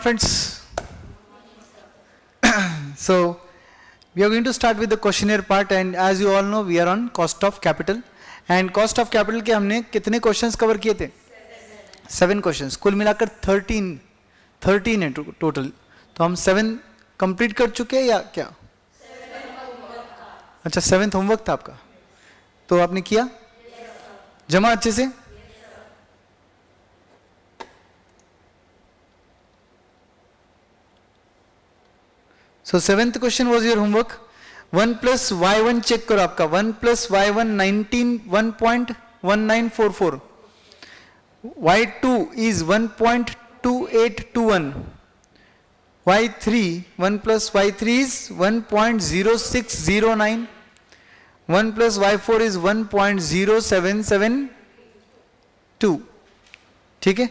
Friends, so we are going to start with the questionnaire part, and as you all know we are on cost of capital, and cost of capital के हमने कितने questions cover किए थे? 7 questions, कुल मिलाकर 13 है total. तो हम 7 कंप्लीट कर चुके हैं या क्या? अच्छा, 7th होमवर्क था आपका, तो आपने किया जमा अच्छे से? So 7th question was your homework. 1 plus y1 check करो आपका, 1 plus y1 1.1944, y2 is 1.2821, y3 1 plus y3 is 1.0609, 1 plus y4 is 1.0772। ठीक है,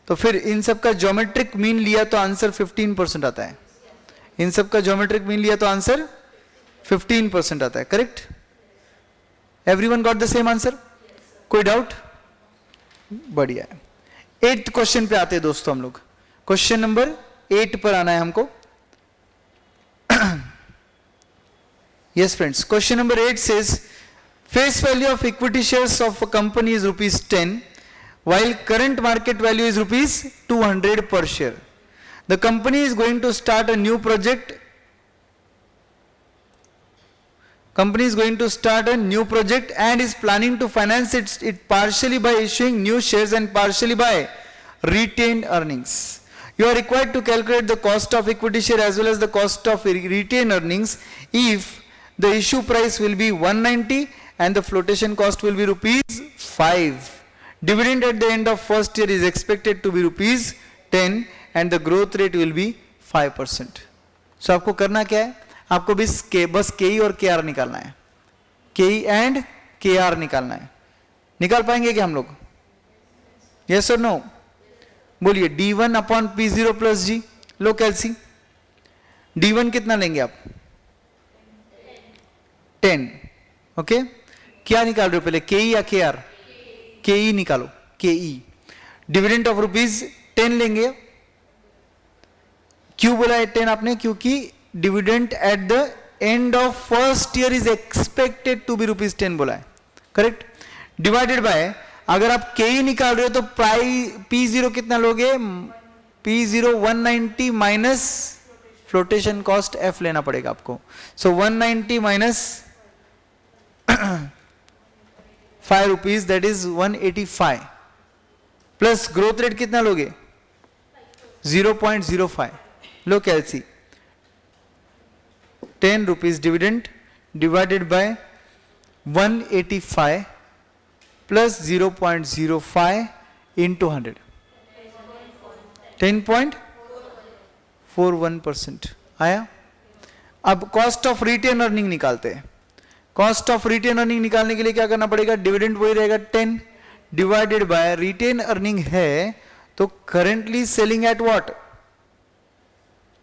तो फिर इन सब का ज्योमेट्रिक मीन लिया तो आंसर 15% आता है। इन सब का ज्योमेट्रिक मीन लिया तो आंसर 15% आता है। Correct? Everyone got the same answer? कोई डाउट? बढ़िया है। 8th क्वेश्चन पे आते हैं दोस्तों हम लोग। क्वेश्चन नंबर 8 पर आना है हमको। Yes friends, question number 8 says face value of equity shares of a company is ₹10 while current market value is ₹200 per share. The company is going to start a new project. Company is going to start a new project and is planning to finance it partially by issuing new shares and partially by retained earnings. You are required to calculate the cost of equity share as well as the cost of retained earnings if the issue price will be 190 and the flotation cost will be ₹5. Dividend at the end of first year is expected to be ₹10 and the growth rate will be 5%. So आपको करना क्या है? आपको बस KE और KR निकालना है। KE and KR निकालना है। निकाल पाएंगे क्या हम लोग? Yes or no? बोलिए। D1 upon P0 plus G, लो कैलसी। D1 कितना लेंगे आप? 10। ओके, क्या निकाल रहे हो पहले, KE या KR? KE निकालो, KE। डिविडेंड ऑफ ₹10 लेंगे। क्यों बोला है 10 आपने? क्योंकि dividend at the end of first year is expected to be ₹10 बोला है। करेक्ट? डिवाइडेड बाय, अगर आप KE निकाल रहे हो तो P0 कितना लोगे? P0 190 minus flotation cost F लेना पड़ेगा आपको। सो 190 minus ₹5, that is 185, plus growth rate कितना लोगे? 0.05। लो कैलसी, ₹10 dividend divided by 185 plus 0.05 into 100, 10.41% आया। अब कॉस्ट ऑफ रिटेन अर्निंग निकालते हैं। कॉस्ट ऑफ रिटेन अर्निंग निकालने के लिए क्या करना पड़ेगा? डिविडेंड वही रहेगा 10 डिवाइडेड बाय रिटेन अर्निंग है तो currently selling at what?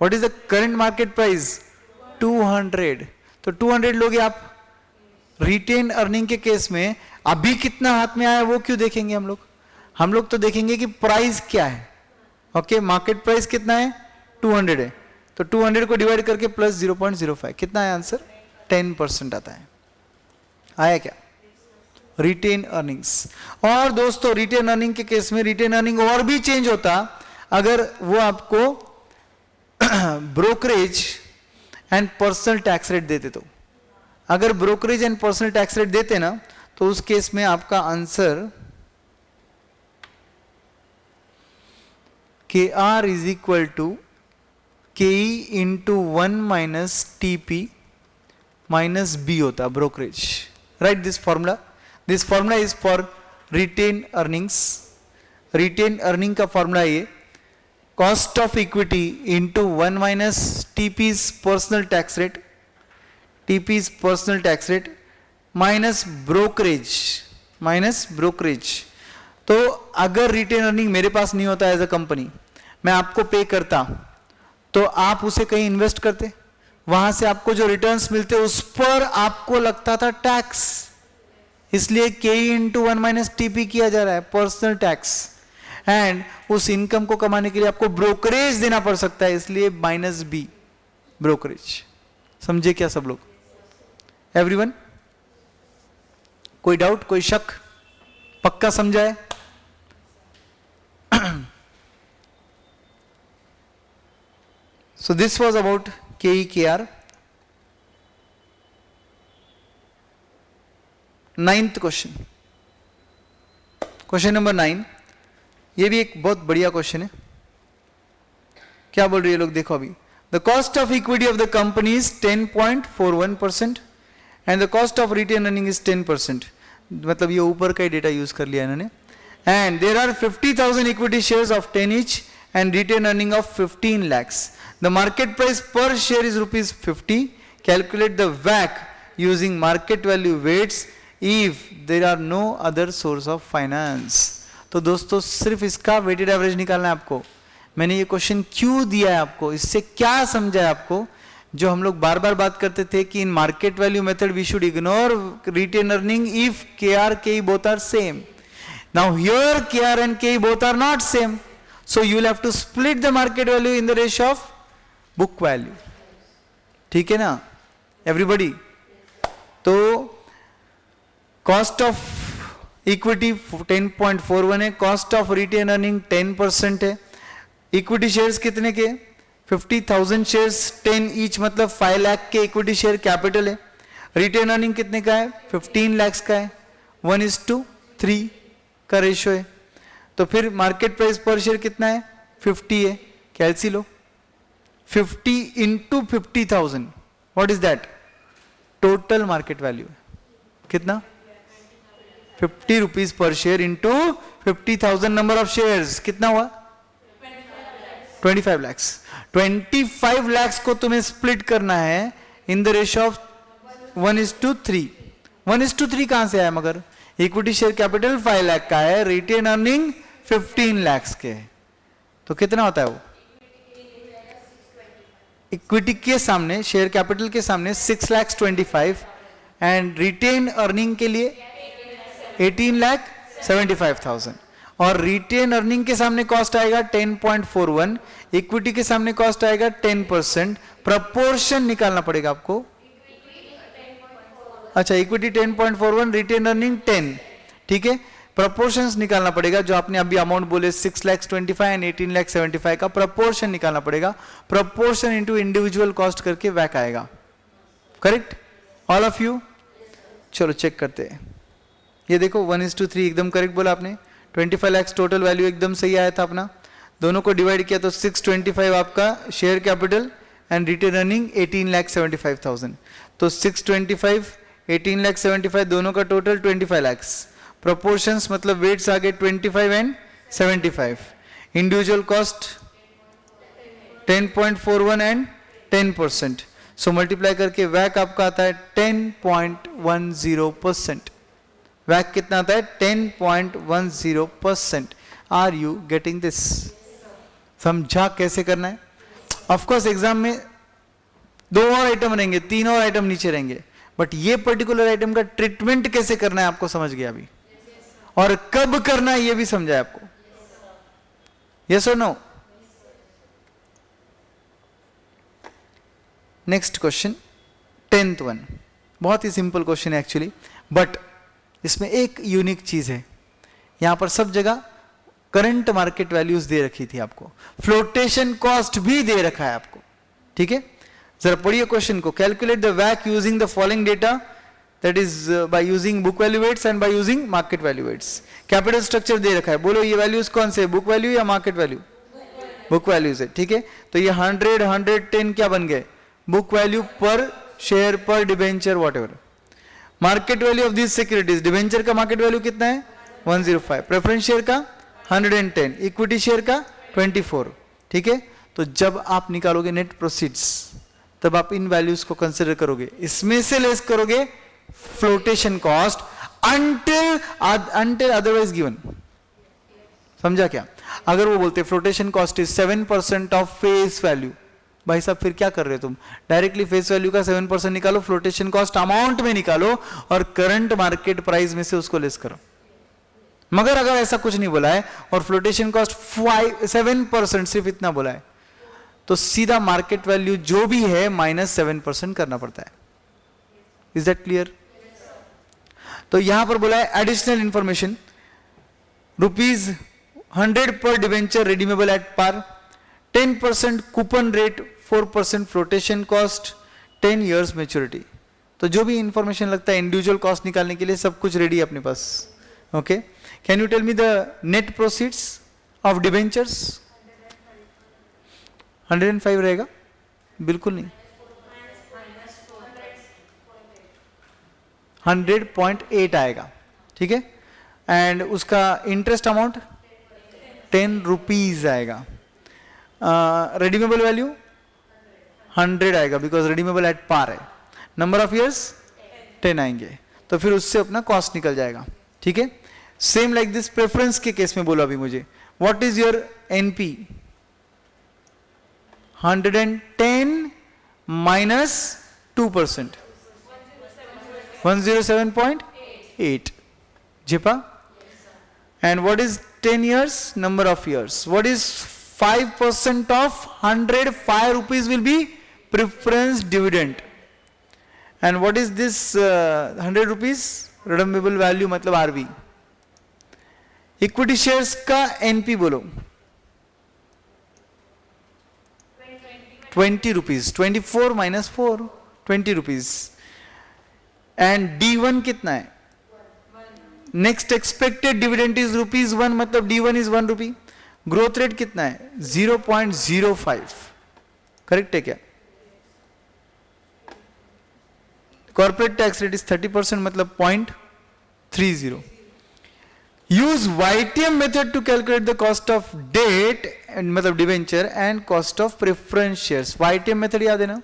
What is the current market price? 200। तो 200 लोगे आप। रिटेन अर्निंग के केस में अभी कितना हाथ में आया वो क्यों देखेंगे हम लोग? हम लोग तो देखेंगे कि प्राइस क्या है। ओके, मार्केट प्राइस कितना है? 200 है, तो 200 को डिवाइड करके प्लस 0.05, कितना है आंसर? 10% आता है। आया क्या? Retain earnings. और दोस्तों रिटेन अर्निंग के केस में रिटेन अर्निंग और भी चेंज होता अगर वो आपको brokerage and personal tax rate देते। तो अगर brokerage and personal tax rate देते ना तो उस केस में आपका answer KR is equal to KE into 1 minus TP minus B होता brokerage. Right this formula. This formula is for retain earnings. Retain earning का फॉर्मूला ये cost of equity into 1 minus TP's personal tax rate, TP's personal tax rate minus brokerage. तो अगर retain earning मेरे पास नहीं होता as a company, मैं आपको पे करता तो आप उसे कहीं इन्वेस्ट करते, वहां से आपको जो रिटर्न्स मिलते उस पर आपको लगता था टैक्स, इसलिए KE इंटू 1 माइनस TP किया जा रहा है, पर्सनल टैक्स। एंड उस इनकम को कमाने के लिए आपको ब्रोकरेज देना पड़ सकता है, इसलिए -B ब्रोकरेज। समझे क्या सब लोग? एवरीवन? कोई डाउट, कोई शक? पक्का समझा है? So this was about KEKR. 9th question, question number 9। ये भी एक बहुत बढ़िया क्वेश्चन है। क्या बोल रही है लोग, देखो अभी। The cost of equity of the company is 10.41% and the cost of retain earning is 10%। मतलब ये ऊपर का ही डेटा यूज कर लिया इन्होंने। And there are 50,000 equity shares of 10 each and retain earning of 15 lakhs. The market price per share is ₹50. Calculate the WACC using market value weights if there are no other source of finance. तो दोस्तों सिर्फ इसका weighted average निकालना है आपको। मैंने ये question क्यों दिया है आपको, इससे क्या समझा है आपको? जो हम लोग बार बार बात करते थे कि in market value method we should ignore retain earning if KR KE both are same. Now here KR and KE both are not same. So you will have to split the market value in the ratio of book value. ठीक है ना everybody? तो cost of equity 10.41 है, cost of retain earning 10% है। equity shares कितने के? 50,000 shares 10 each, मतलब 5 लाख के equity share capital है। retain earning कितने का है? 15 lakhs का है। 1:3 का रेशियो है। तो फिर मार्केट प्राइस पर शेयर कितना है? 50 है। कैलसी लो, 50 into 50,000, what is that? Total market value कितना? 50 rupees per share into 50,000 number of shares, कितना हुआ? 25 lakhs। 25 lakhs को तुम्हें स्प्लिट करना है इन द रेशियो ऑफ 1:3। 1:3 कहां से आया? मगर इक्विटी शेयर कैपिटल 5 लाख का है, रिटेन अर्निंग 15 lakhs के है, तो कितना होता है वो? इक्विटी के सामने, शेयर कैपिटल के सामने 6,25,000 एंड रिटेन अर्निंग के लिए 18,75,000। और रिटेन अर्निंग के सामने कॉस्ट आएगा 10.41, इक्विटी के सामने कॉस्ट आएगा 10%। प्रपोर्शन निकालना पड़ेगा आपको। अच्छा, इक्विटी 10.41, रिटेन अर्निंग 10, ठीक है। प्रपोर्शंस निकालना पड़ेगा, जो आपने अभी अमाउंट बोले 6,25,000 एंड 18,75,000 का प्रपोर्शन निकालना पड़ेगा। प्रपोर्शन इनटू इंडिविजुअल कॉस्ट करके वैक आएगा। Correct all of you? चलो चेक करते हैं। ये देखो 1:3 एकदम करेक्ट बोला आपने। 25 lakhs टोटल वैल्यू एकदम सही आया था अपना। दोनों को डिवाइड किया तो 625 आपका share capital and retain earning 18,75,000। तो 625 18,75,000 दोनों का टोटल 25 lakhs। प्रोपोर्शंस मतलब वेट्स आ गए 25 and 75। Individual cost 10.41 and 10%। So multiply करके वैक आपका आता है 10.10%। वैक कितना आता है? 10.10%। Are you getting this? समझा कैसे करना है? ऑफकोर्स एग्जाम में 2 और आइटम रहेंगे, 3 और आइटम नीचे रहेंगे, बट ये पर्टिकुलर आइटम का ट्रीटमेंट कैसे करना है आपको समझ गया अभी, और कब करना है ये भी समझा है आपको। यस और no? Next question 10th one, बहुत ही सिंपल क्वेश्चन है एक्चुअली, बट इसमें एक यूनिक चीज है। यहां पर सब जगह करंट मार्केट वैल्यूज दे रखी थी आपको, फ्लोटेशन कॉस्ट भी दे रखा है आपको, ठीक है। जरा पढ़िए क्वेश्चन को। कैलकुलेट द वैक using the following data, that is by using book value weights and by using market value weights. Capital structure दे रखा है, बोलो ये वैल्यूज कौन से, बुक वैल्यू या मार्केट वैल्यू? बुक वैल्यूज है, ठीक है। तो ये 100 110 क्या बन गए? बुक वैल्यू पर शेयर पर debenture whatever. Market value of this securities, debenture का मार्केट वैल्यू कितना है? 105, प्रेफरेंस शेयर का 110, इक्विटी शेयर का 24, ठीक है। तो जब आप निकालोगे नेट प्रोसीड्स तब आप इन वैल्यूज को कंसिडर करोगे, इसमें से लेस करोगे flotation cost until otherwise given। समझा क्या? अगर वो बोलते flotation cost is 7% of face value, भाई साहब फिर क्या कर रहे हो तुम? डायरेक्टली फेस वैल्यू का 7% निकालो, फ्लोटेशन कॉस्ट अमाउंट में निकालो और करंट मार्केट प्राइस में से उसको लेस करो। मगर अगर ऐसा कुछ नहीं बोला है और फ्लोटेशन कॉस्ट 7% सिर्फ इतना बोला है, तो सीधा मार्केट वैल्यू जो भी है -7% करना पड़ता है। Is that clear? तो यहां पर बोला है एडिशनल इंफॉर्मेशन, ₹100 पर debenture redeemable at par, 10% coupon rate, 4% flotation cost, 10 years maturity. तो जो भी इंफॉर्मेशन लगता है इंडिविजुअल कॉस्ट निकालने के लिए सब कुछ रेडी है अपने पास। Okay, can you tell me the net proceeds of debentures? 105 रहेगा? बिल्कुल नहीं, 100.8 आएगा, ठीक है। एंड उसका इंटरेस्ट अमाउंट 10 रुपीज आएगा। रिडीमेबल वैल्यू 100 आएगा बिकॉज रिडीमेबल एट पार है। नंबर ऑफ इयर्स 10 आएंगे, तो फिर उससे अपना कॉस्ट निकल जाएगा, ठीक है। सेम लाइक दिस प्रेफरेंस के केस में बोलो अभी मुझे, what is your NP? 110 minus 2%, 107.8 Jimpa. And what is 10 years? Number of years. What is 5% of 100? 5 rupees will be preference dividend. And what is this 100 rupees? Redeemable value मतलब RV. Equity shares का NP बोलो, 20 rupees. 24 minus 4, 20 rupees. And D1 कितना है? Next expected dividend is ₹1, मतलब D1 is 1 rupee. Growth rate कितना है? 0.05। Correct है क्या? कॉर्पोरेट टैक्स रेट इज 30%, मतलब 0.30। Use YTM method to calculate the cost of debt, मतलब debenture, and cost of preference shares. YTM method याद है ना?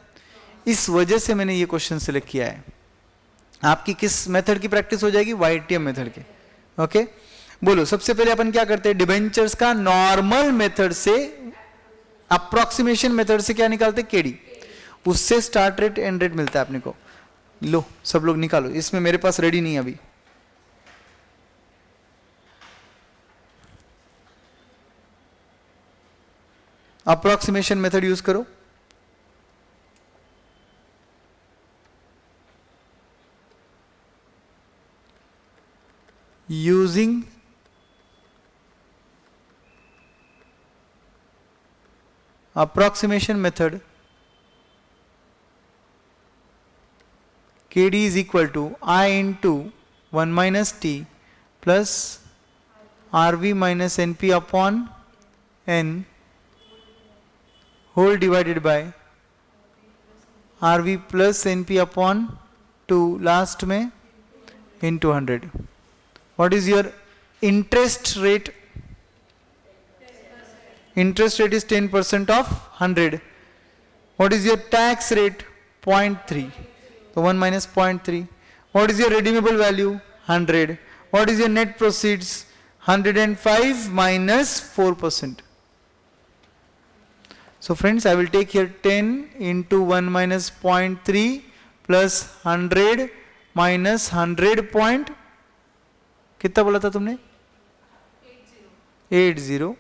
इस वजह से मैंने ये क्वेश्चन सिलेक्ट किया है। आपकी किस मेथड की प्रैक्टिस हो जाएगी? YTM मेथड के। ओके, बोलो सबसे पहले अपन क्या करते हैं? डिबेंचर्स का नॉर्मल मेथड से, अप्रोक्सीमेशन मेथड से क्या निकालते हैं? केडी। उससे स्टार्ट रेट एंड रेट मिलता है अपने को। लो सब लोग निकालो, इसमें मेरे पास रेडी नहीं है अभी। अप्रोक्सीमेशन मेथड यूज करो। using approximation method, KD is equal to I into 1 minus T plus RV minus NP upon N whole divided by RV plus NP upon 2 last में into 100. What is your interest rate? Interest rate is 10% of 100. What is your tax rate? 0.3. So 1 minus 0.3. What is your redeemable value? 100. What is your net proceeds? 105 minus 4%. So friends, I will take here 10 into 1 minus 0.3 plus 100 minus 100. कितना बोला था तुमने? 80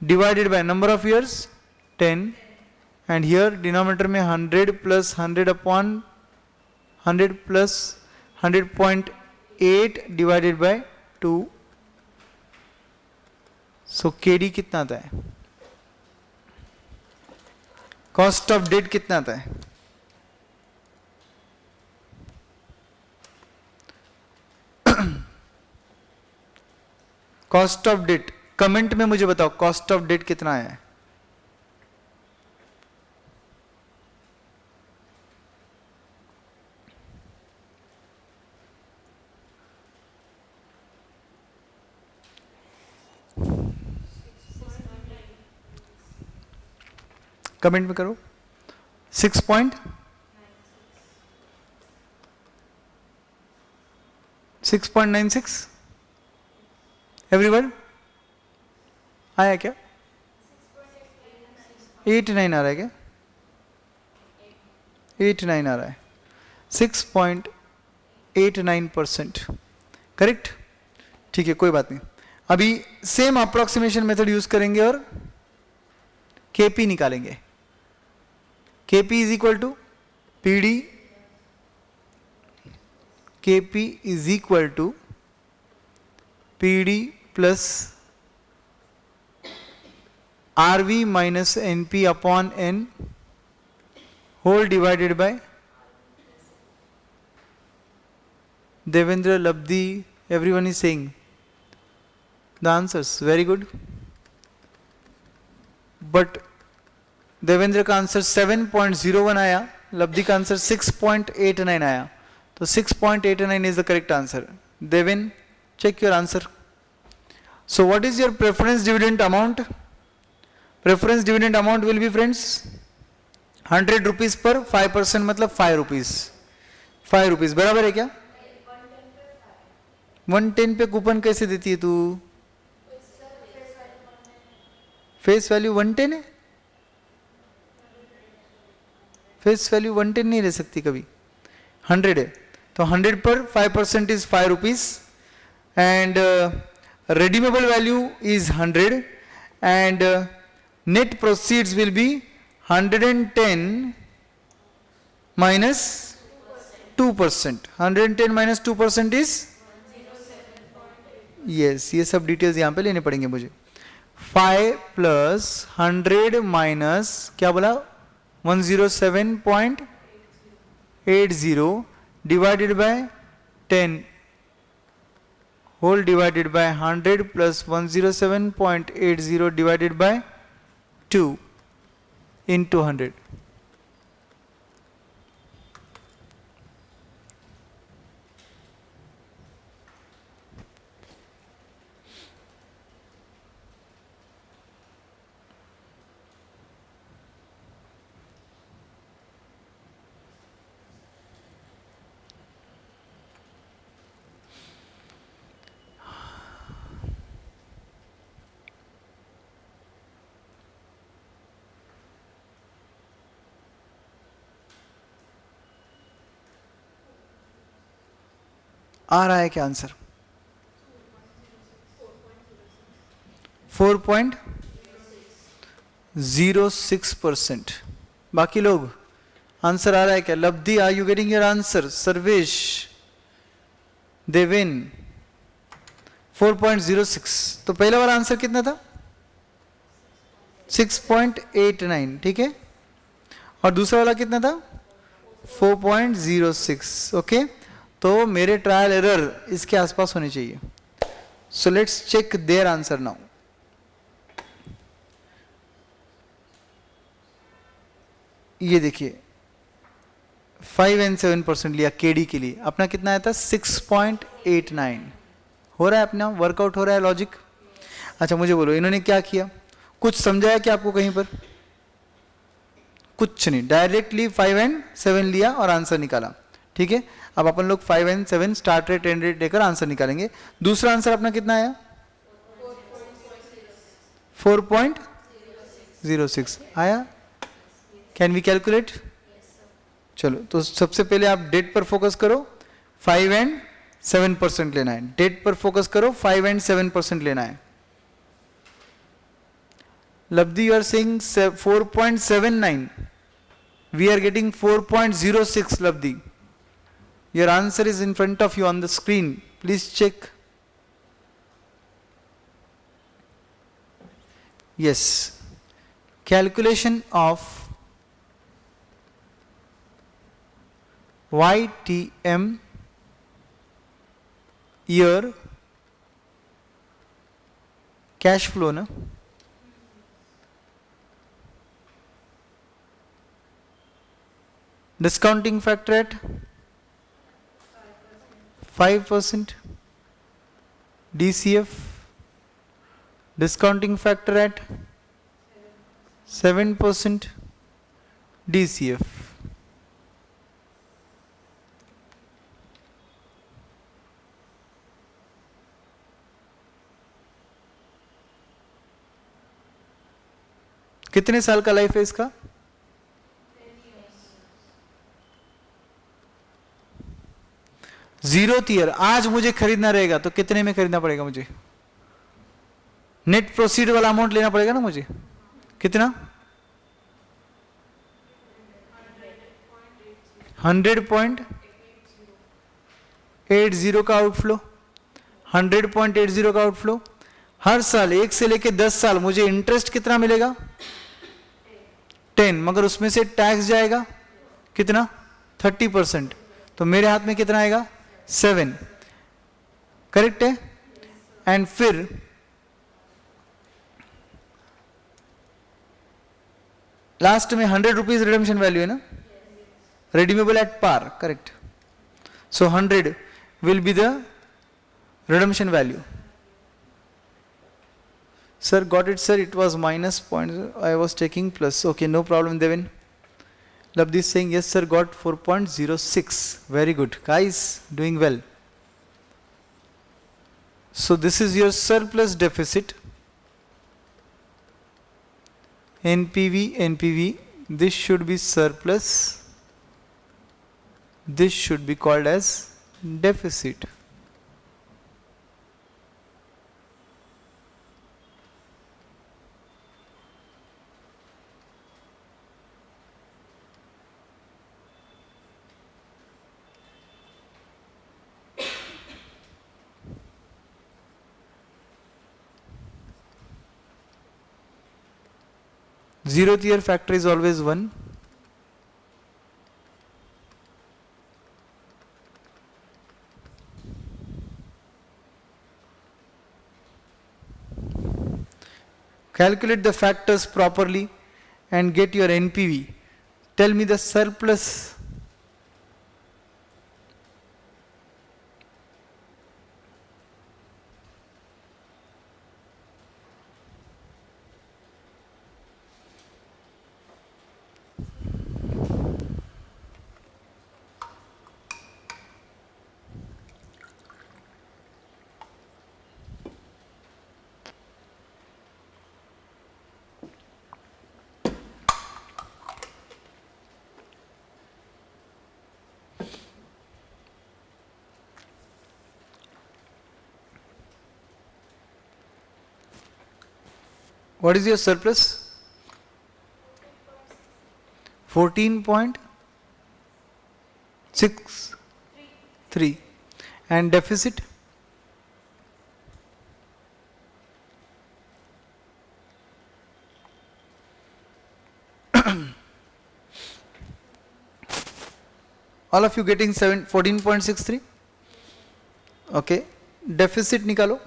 divided by number of years 10, and here denominator में 100 plus 100 upon 100 plus 100.8 divided by 2। So KD कितना आता है? Cost of date कितना आता है? कॉस्ट ऑफ डेट कमेंट में मुझे बताओ, कॉस्ट ऑफ डेट कितना आया है? कमेंट में करो। 6.96 एवरीवन आया क्या? 89 आ रहा है क्या? 89 आ रहा है। 6.89%। करेक्ट? ठीक है, कोई बात नहीं। अभी सेम अप्रोक्सीमेशन मेथड यूज करेंगे और केपी निकालेंगे। KP is equal to PD, KP is equal to PD plus RV minus NP upon N whole divided by Devendra, Labdi, everyone is saying the answers. Very good. But Devendra का answer 7.01 आया, लब्धि का answer 6.89 आया, तो 6.89 is the correct answer. Devin, check your answer. So what is your preference dividend amount? Preference dividend amount will be, friends, 100 rupees per 5%, मतलब 5 rupees. 5 rupees बराबर है क्या? 110 पे कूपन कैसे देती है तू? फेस वैल्यू 110 है, फेस वैल्यू 110 नहीं रह सकती कभी, 100 है, तो 100 पर 5% is 5 rupees and redeemable value is 100 and net proceeds will be 110 minus 2%. 110 minus 2% is yes, ये सब डिटेल्स यहाँ पे लेने पड़ेंगे मुझे। 5 प्लस 100 माइनस क्या बोला 107.80 divided by 10 whole divided by 100 plus 107.80 divided by 2 into 100. आ रहा है क्या आंसर? 4.06%। बाकी लोग आंसर आ रहा है क्या? Labdhi, are you getting your answer? Sarvesh, Deven, 4.06। तो पहला वाला आंसर कितना था? 6.89, ठीक है, और दूसरा वाला कितना था? 4.06। ओके, तो मेरे ट्रायल एरर इसके आसपास होने चाहिए। So let's check their answer now. ये देखिए 5 and 7% लिया केडी के लिए, अपना कितना आया था? 6.89। हो रहा है अपना, वर्कआउट हो रहा है लॉजिक। अच्छा मुझे बोलो, इन्होंने क्या किया? कुछ समझाया क्या आपको कहीं पर? कुछ नहीं, डायरेक्टली 5 and 7 लिया और आंसर निकाला। ठीक है, अब अपन लोग 5 and 7 start rate end rate लेकर आंसर निकालेंगे। दूसरा आंसर अपना कितना आया? 4.06 आया। Can we calculate? चलो, तो सबसे पहले आप डेट पर फोकस करो, 5 and 7% लेना है। डेट पर फोकस करो, 5 and 7% लेना है। Labdhi, you are saying 4.79, we are getting 4.06। Labdhi, your answer is in front of you on the screen, please check. Yes, calculation of YTM year cash flow na, discounting factor at 5%, DCF discounting factor at 7%, DCF। कितने साल का life है इसका? 0th year, आज मुझे खरीदना रहेगा तो कितने में खरीदना पड़ेगा मुझे? नेट प्रोसीड वाला अमाउंट लेना पड़ेगा ना मुझे, कितना? 100.80 का आउटफ्लो, 100.80 का आउटफ्लो। हर साल 1 से लेके 10 साल मुझे इंटरेस्ट कितना मिलेगा? 10, मगर उसमें से टैक्स जाएगा कितना? 30%। तो मेरे हाथ में कितना आएगा? 7। करेक्ट है? एंड फिर लास्ट में 100 रुपीज रिडम्पशन वैल्यू है ना, redeemable at par, correct? So 100 will be the redemption value. Sir, got it, sir. It was minus point. I was taking plus. Okay, no problem, Devin. Labdi is saying yes, sir. Got 4.06. Very good, guys. Doing well. So this is your surplus deficit. NPV, NPV. This should be surplus. This should be called as deficit. Zeroth year factor is always 1. Calculate the factors properly and get your NPV. Tell me the surplus. What is your surplus? 14.63. And deficit? All of you getting 14.63? Okay. Deficit निकालो.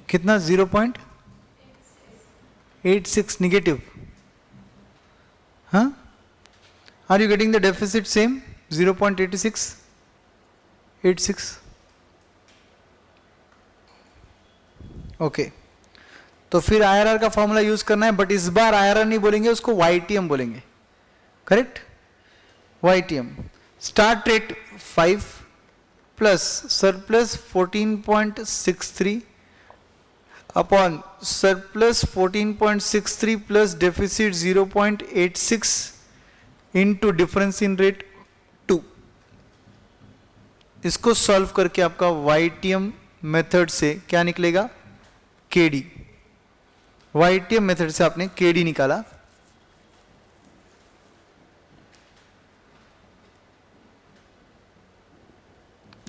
कितना? 0.86 negative. Huh? Are you getting the deficit same? 0.86? 86. Okay. तो फिर IRR का formula use करना है, but इस बार IRR नहीं बोलेंगे, उसको YTM बोलेंगे. Correct? YTM. Start rate 5 plus surplus 14.63 upon surplus 14.63 plus deficit 0.86 into difference in rate 2. इसको सॉल्व करके आपका YTM मेथड से क्या निकलेगा? KD. YTM मेथड से आपने KD निकाला.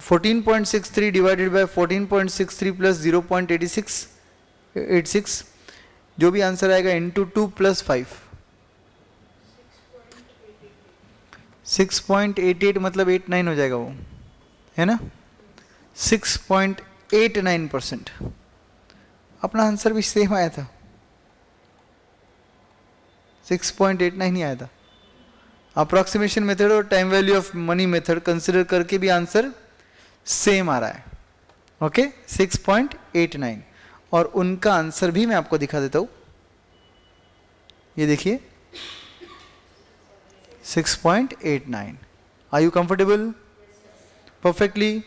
(14.63 divided by 14.63 plus 0.86 जो भी आंसर आएगा इंटू 2 प्लस 5. 6.88 मतलब 89 हो जाएगा वो, है ना? 6.89%. अपना आंसर भी सेम आया था, 6.89 ही आया था। अप्रोक्सीमेशन मेथड और time value of money method consider करके भी आंसर सेम आ रहा है। ओके 6.89 और उनका आंसर भी मैं आपको दिखा देता हूं। ये देखिए 6.89। Are you comfortable? Perfectly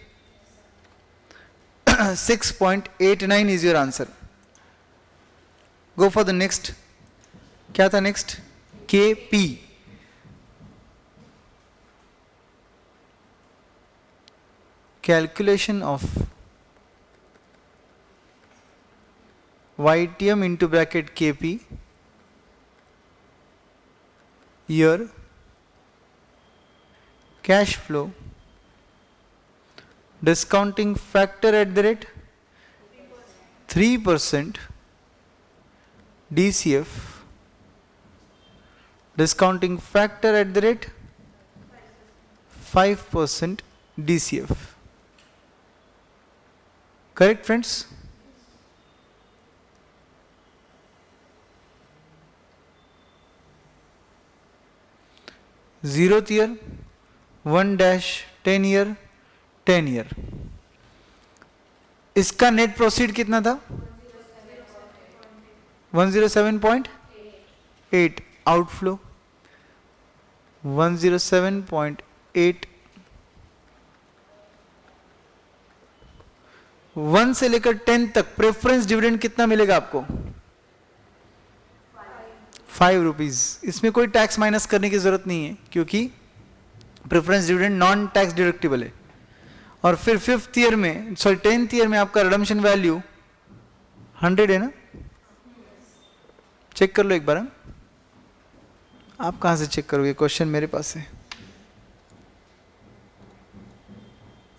6.89 is your answer. Go for the next. क्या था next? KP। Calculation of YTM into bracket KP year cash flow discounting factor at the rate 3% DCF discounting factor at the rate 5% DCF. Correct friends? Zeroth year 1-10 year 10 year। इसका net proceed कितना था? 107.8। Outflow 107.8। 1 से लेकर 10 तक preference dividend कितना मिलेगा आपको? 5 rupees. इसमें कोई टैक्स माइनस करने की जरूरत नहीं है क्योंकि preference dividend non tax deductible है। और फिर 10th ईयर में आपका रिडम्पशन वैल्यू 100 है ना? चेक कर लो एक बार। आप कहां से चेक करोगे? क्वेश्चन मेरे पास है।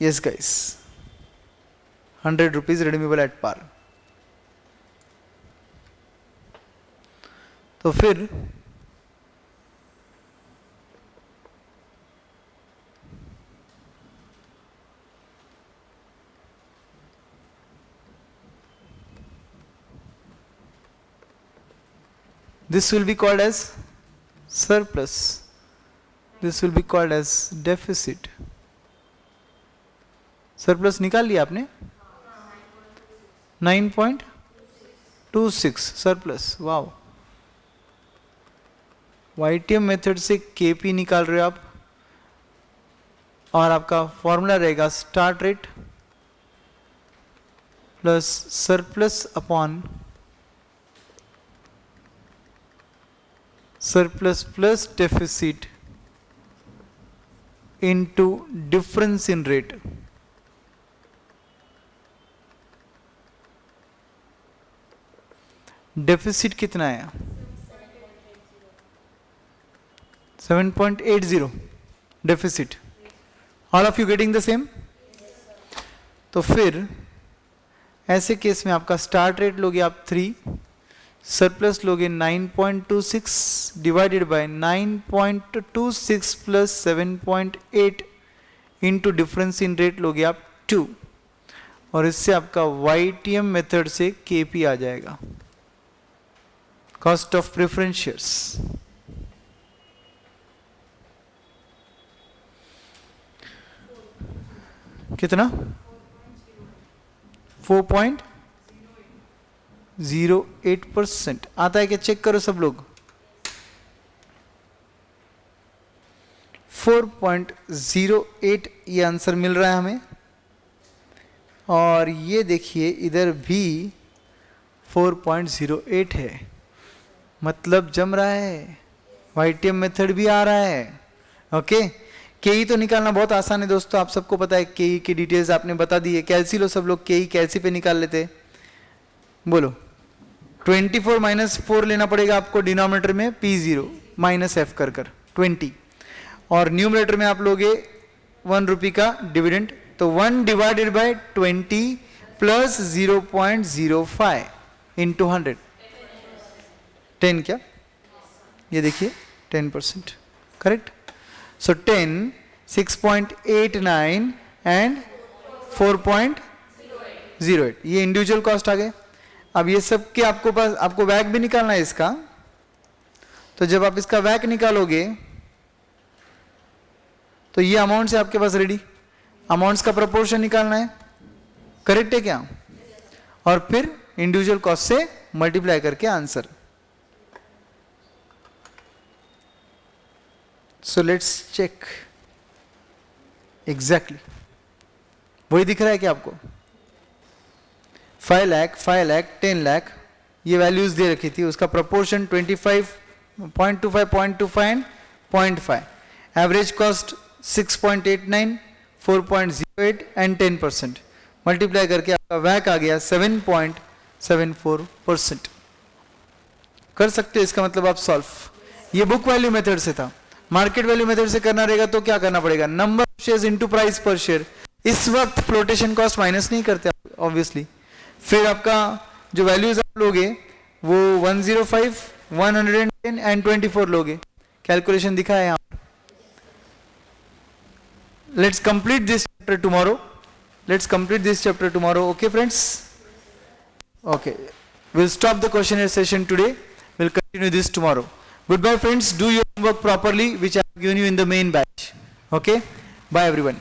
Yes guys 100 rupees redeemable at par. तो फिर this will be called as surplus, this will be called as deficit। Surplus निकाल लिया आपने? 9.26 सरप्लस। वाओ। YTM मेथड से KP निकाल रहे हो आप और आपका फॉर्मूला रहेगा start rate plus surplus upon surplus plus deficit into difference in rate। Deficit कितना आया? 7.80 deficit. All of you getting the same? तो फिर ऐसे केस में आपका स्टार्ट रेट लोगे आप 3, सरप्लस लोगे 9.26 divided by 9.26 plus 7.8 into difference in rate लोगे आप 2 और इससे आपका YTM मेथड से KP आ जाएगा, कॉस्ट ऑफ प्रेफरेंस शेयर्स। कितना? 4.08% आता है क्या? चेक करो सब लोग। 4.08 ये आंसर मिल रहा है हमें। और ये देखिए इधर भी 4.08 है, मतलब जम रहा है। YTM मेथड भी आ रहा है। ओके KE तो निकालना बहुत आसान है दोस्तों, आप सबको पता है। KE की डिटेल्स आपने बता दी है। कैलसी लो सब लोग, KE कैलसी पे निकाल लेते। बोलो 24 माइनस 4 लेना पड़ेगा आपको डिनोमिनेटर में, P0 माइनस F कर 20 और न्यूमरेटर में आप लोगे 1 रुपये का डिविडेंड, तो 1 डिवाइडेड बाय 20 प्लस 0.05 इंटू 100 10 क्या? ये देखिए 10% करेक्ट। सो 10 6.89 एंड 4.08 ये इंडिविजुअल कॉस्ट आ गए। अब ये सब के आपको वैग भी निकालना है इसका, तो तो जब आप इसका वैक निकालोगे तो ये अमाउंट से आपके पास रेडी, अमाउंट्स का प्रोपोर्शन निकालना है, करेक्ट है क्या? और फिर इंडिविजुअल कॉस्ट से मल्टीप्लाई करके answer. So let's check. Exactly वही दिख रहा है क्या आपको? 5 लाख, 5 लाख, 10 लाख ये वैल्यूज दे रखी थी, उसका proportion 25, 0.25, 0.25 and 0.5. Average cost 6.89, 4.08 and 10%. Multiply करके आपका वैक आ गया 7.74%. कर सकते हो, इसका मतलब आप सॉल्व. ये बुक वैल्यू मेथड से था. मार्केट वैल्यू मेथड से करना रहेगा तो क्या करना पड़ेगा? Number of shares into price पर शेयर. इस वक्त फ्लोटेशन कॉस्ट माइनस नहीं करते ऑब्वियसली. फिर आपका जो वैल्यूज आप लोगे वो 105, 110 एंड 24 लोगे. कैलकुलेशन दिखा है यहाँ. Let's complete this chapter tomorrow. Let's complete this chapter tomorrow. Okay, friends? Okay. We'll stop the questionnaire session today. We'll continue this tomorrow. Goodbye, friends. Do your homework properly, which I have given you in the main batch. Okay? Bye, everyone.